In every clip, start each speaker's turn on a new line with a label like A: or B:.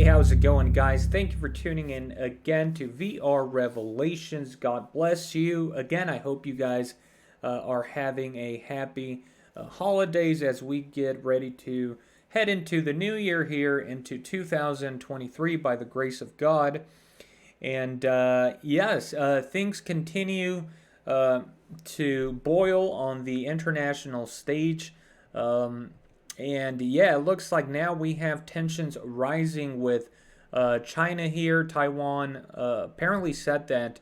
A: how's it going, guys? Thank you for tuning in again to VR Revelations. God bless you. Again, I hope you guys are having a happy holidays as we get ready to head into the new year here into 2023 by the grace of God. And yes, things continue to boil on the international stage. Um, and yeah, it looks like now we have tensions rising with China here. Taiwan apparently said that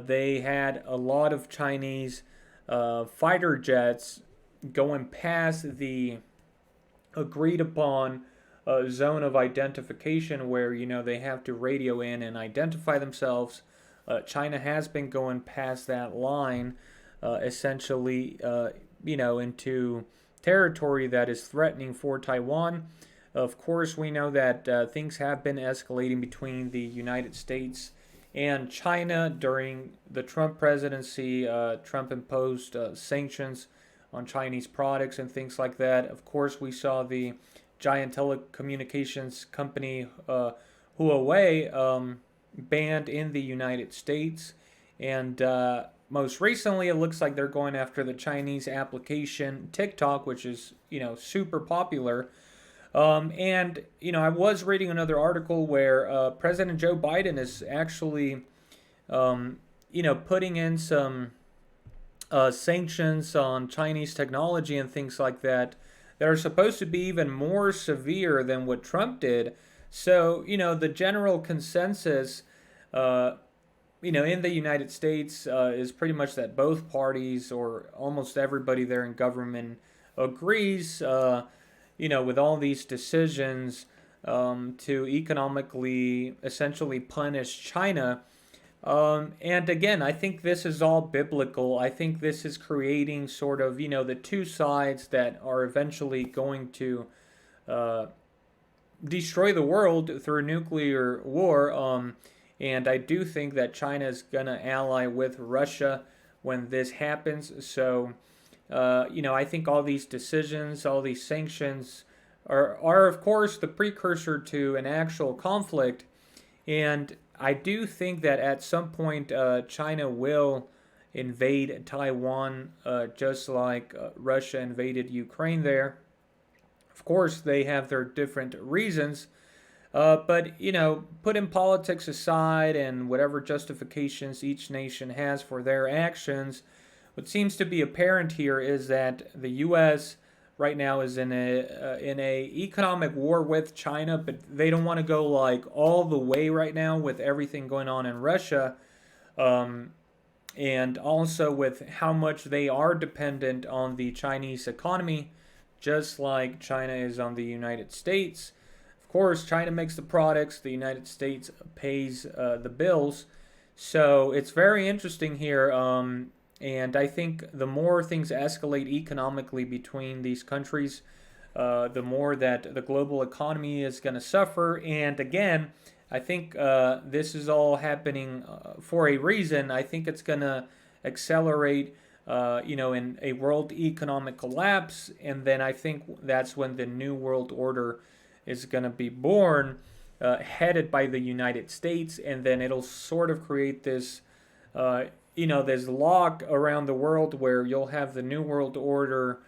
A: they had a lot of Chinese fighter jets going past the agreed upon zone of identification where, they have to radio in and identify themselves. China has been going past that line, essentially, into territory that is threatening for Taiwan. Of course, we know that things have been escalating between the United States and China during the Trump presidency. Trump imposed sanctions on Chinese products and things like that. Of course, we saw the giant telecommunications company Huawei banned in the United States. And most recently, it looks like they're going after the Chinese application TikTok, which is, super popular. I was reading another article where President Joe Biden is actually, putting in some sanctions on Chinese technology and things like that are supposed to be even more severe than what Trump did. So, the general consensus, in the United States is pretty much that both parties or almost everybody there in government agrees, with all these decisions to economically essentially punish China. And again, I think this is all biblical. I think this is creating sort of, the two sides that are eventually going to destroy the world through nuclear war. And I do think that China is going to ally with Russia when this happens. So, I think all these decisions, all these sanctions are of course, the precursor to an actual conflict. And I do think that at some point China will invade Taiwan, just like Russia invaded Ukraine there. Of course, they have their different reasons, but, putting politics aside and whatever justifications each nation has for their actions, what seems to be apparent here is that the U.S. right now is in a economic war with China, but they don't want to go like all the way right now with everything going on in Russia, and also with how much they are dependent on the Chinese economy, just like China is on the United States. Of course, China makes the products, the United States pays the bills. So it's very interesting here. And I think the more things escalate economically between these countries, the more that the global economy is going to suffer. And again, I think this is all happening for a reason. I think it's going to accelerate, in a world economic collapse. And then I think that's when the New World Order is going to be born, headed by the United States. And then it'll sort of create this this lock around the world where you'll have the New World Order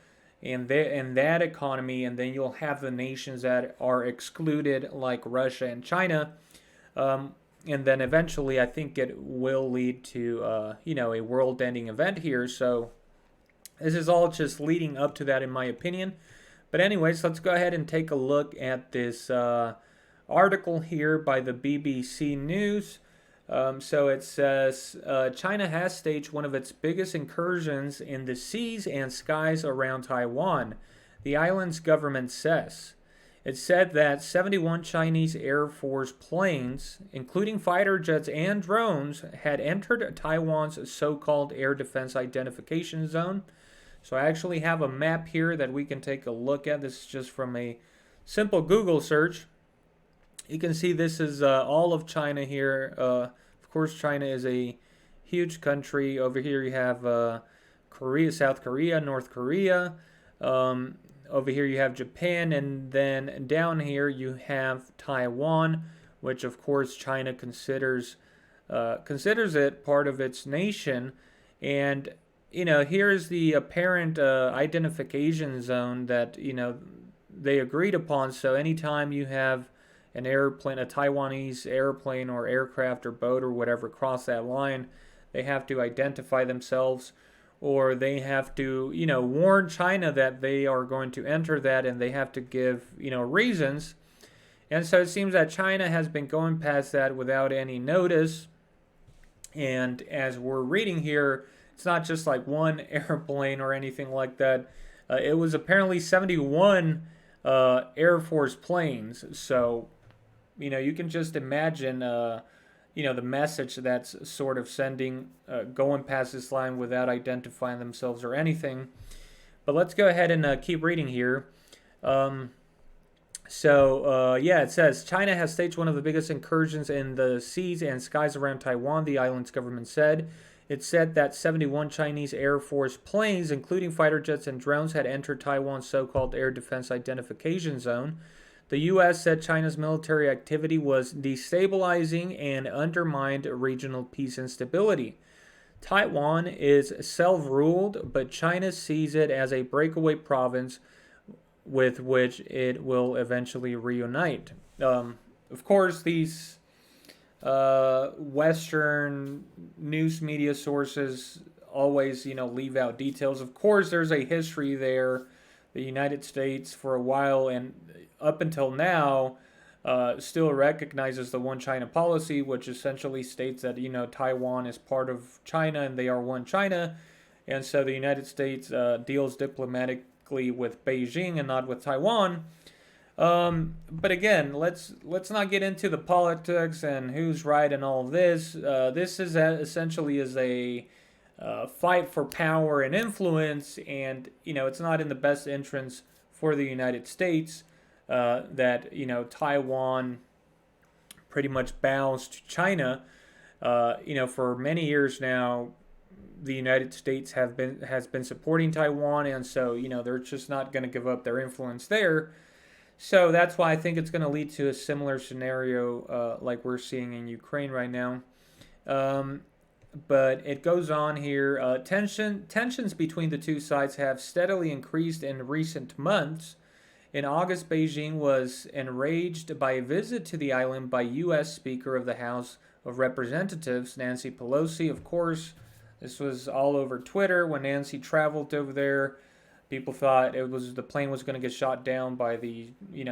A: and that economy, and then you'll have the nations that are excluded, like Russia and China. And then eventually, I think it will lead to, a world-ending event here. So this is all just leading up to that, in my opinion. But anyways, let's go ahead and take a look at this article here by the BBC News. So it says China has staged one of its biggest incursions in the seas and skies around Taiwan, the island's government says. It said that 71 Chinese Air Force planes, including fighter jets and drones, had entered Taiwan's so-called air defense identification zone. So I actually have a map here that we can take a look at. This is just from a simple Google search. You can see this is all of China here. Of course, China is a huge country. Over here you have Korea, South Korea, North Korea. over here you have Japan, and then down here you have Taiwan, which of course China considers it part of its nation. And here's the apparent identification zone that they agreed upon. So anytime you have an airplane, a Taiwanese airplane or aircraft or boat or whatever cross that line, they have to identify themselves, or they have to, warn China that they are going to enter that, and they have to give, reasons. And so it seems that China has been going past that without any notice. And as we're reading here, it's not just like one airplane or anything like that. It was apparently 71 Air Force planes. So, you can just imagine, the message that's sort of sending, going past this line without identifying themselves or anything. But let's go ahead and keep reading here. It says China has staged one of the biggest incursions in the seas and skies around Taiwan, the island's government said. It said that 71 Chinese Air Force planes, including fighter jets and drones, had entered Taiwan's so-called air defense identification zone. The U.S. said China's military activity was destabilizing and undermined regional peace and stability. Taiwan is self-ruled, but China sees it as a breakaway province with which it will eventually reunite. Of course, these Western news media sources always, leave out details. Of course, there's a history there. The United States, for a while and up until now, still recognizes the One China policy, which essentially states that, Taiwan is part of China and they are one China. And so the United States deals diplomatically with Beijing and not with Taiwan. But again, let's not get into the politics and who's right and all of this. This is essentially is a fight for power and influence, and it's not in the best interest for the United States that Taiwan pretty much bows to China. For many years now, the United States has been supporting Taiwan, and so they're just not going to give up their influence there. So that's why I think it's going to lead to a similar scenario like we're seeing in Ukraine right now. But it goes on here. Tensions between the two sides have steadily increased in recent months. In August, Beijing was enraged by a visit to the island by U.S. Speaker of the House of Representatives, Nancy Pelosi. Of course, this was all over Twitter when Nancy traveled over there. People thought the plane was going to get shot down by the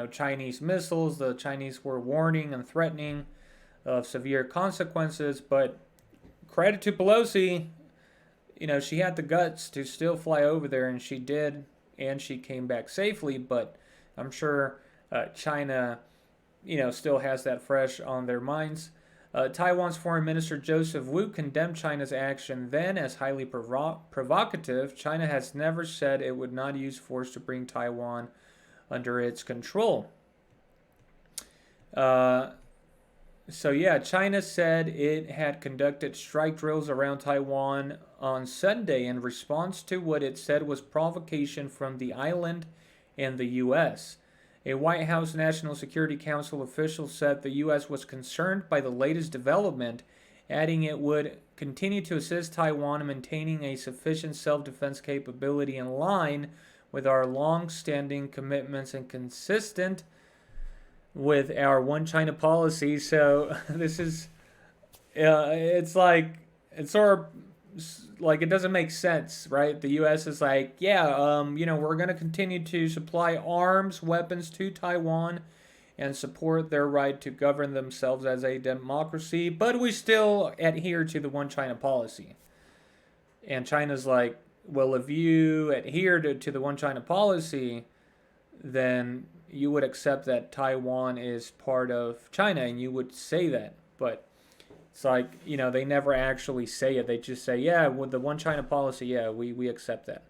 A: Chinese missiles. The Chinese were warning and threatening of severe consequences. But credit to Pelosi, she had the guts to still fly over there, and she did, and she came back safely. But I'm sure China, still has that fresh on their minds. Taiwan's Foreign Minister Joseph Wu condemned China's action then as highly provocative. China has never said it would not use force to bring Taiwan under its control. China said it had conducted strike drills around Taiwan on Sunday in response to what it said was provocation from the island and the U.S. A White House National Security Council official said the U.S. was concerned by the latest development, adding it would continue to assist Taiwan in maintaining a sufficient self-defense capability in line with our long-standing commitments and consistent with our One China policy. So this is, it's sort of like it doesn't make sense, right? The U.S. is like, we're going to continue to supply arms, weapons to Taiwan and support their right to govern themselves as a democracy, but we still adhere to the One China policy. And China's like, well, if you adhere to the One China policy, then you would accept that Taiwan is part of China, and you would say that. But it's like, they never actually say it. They just say, with the One China policy, we accept that.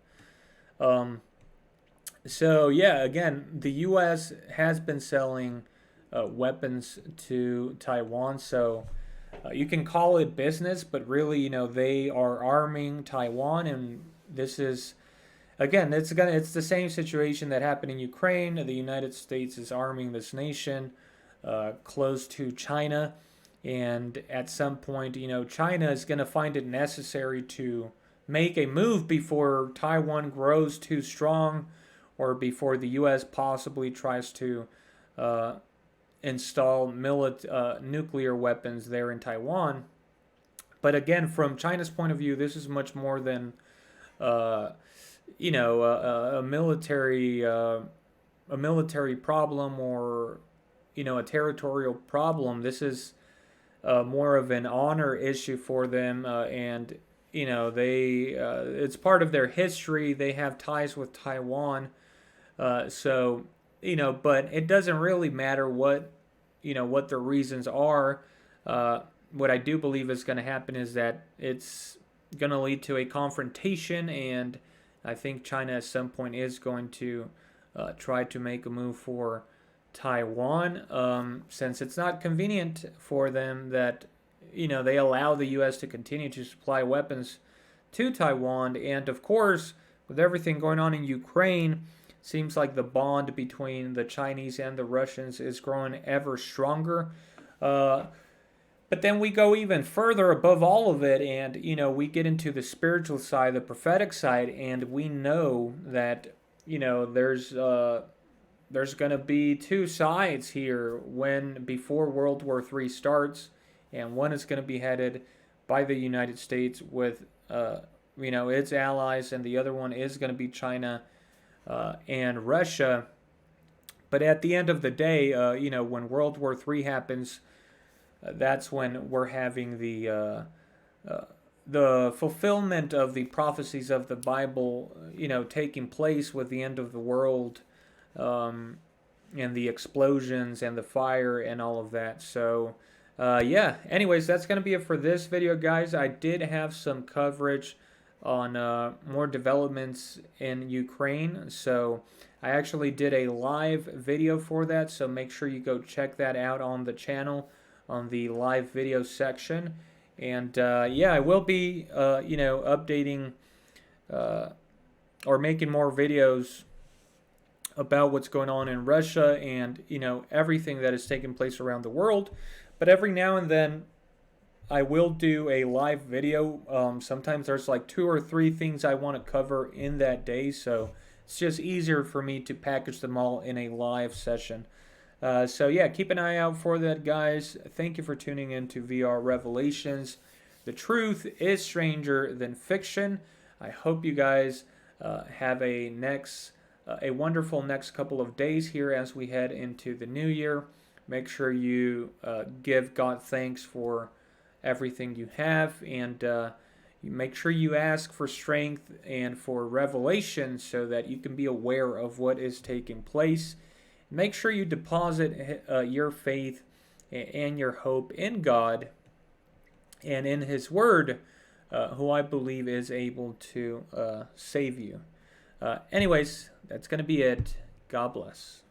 A: Again, the U.S. has been selling weapons to Taiwan. So you can call it business, but really, they are arming Taiwan. And this is again, it's the same situation that happened in Ukraine. The United States is arming this nation close to China, and at some point, China is going to find it necessary to make a move before Taiwan grows too strong, or before the U.S. possibly tries to uh, install nuclear weapons there in Taiwan. But again, from China's point of view, this is much more than uh, a military problem, or a territorial problem. This is more of an honor issue for them, and they it's part of their history. They have ties with Taiwan, so but it doesn't really matter what the reasons are. What I do believe is going to happen is that it's going to lead to a confrontation, and I think China at some point is going to try to make a move for Taiwan, since it's not convenient for them that they allow the U.S. to continue to supply weapons to Taiwan, and of course, with everything going on in Ukraine, seems like the bond between the Chinese and the Russians is growing ever stronger. But then we go even further above all of it, and we get into the spiritual side, the prophetic side, and we know that there's going to be two sides here when before World War III starts, and one is going to be headed by the United States with its allies, and the other one is going to be China and Russia. But at the end of the day, when World War III happens, that's when we're having the fulfillment of the prophecies of the Bible, taking place with the end of the world, and the explosions and the fire and all of that. So, yeah. Anyways, that's gonna be it for this video, guys. I did have some coverage on more developments in Ukraine, so I actually did a live video for that. So make sure you go check that out on the channel, on the live video section. And yeah, I will be updating or making more videos about what's going on in Russia and everything that is taking place around the world. But every now and then I will do a live video. Sometimes there's like 2 or 3 things I want to cover in that day, so it's just easier for me to package them all in a live session. So yeah, keep an eye out for that, guys. Thank you for tuning in to VR Revelations. The truth is stranger than fiction. I hope you guys have a wonderful next couple of days here as we head into the new year. Make sure you give God thanks for everything you have, and you make sure you ask for strength and for revelation so that you can be aware of what is taking place. Make sure you deposit your faith and your hope in God and in His Word, who I believe is able to save you. Anyways, that's going to be it. God bless.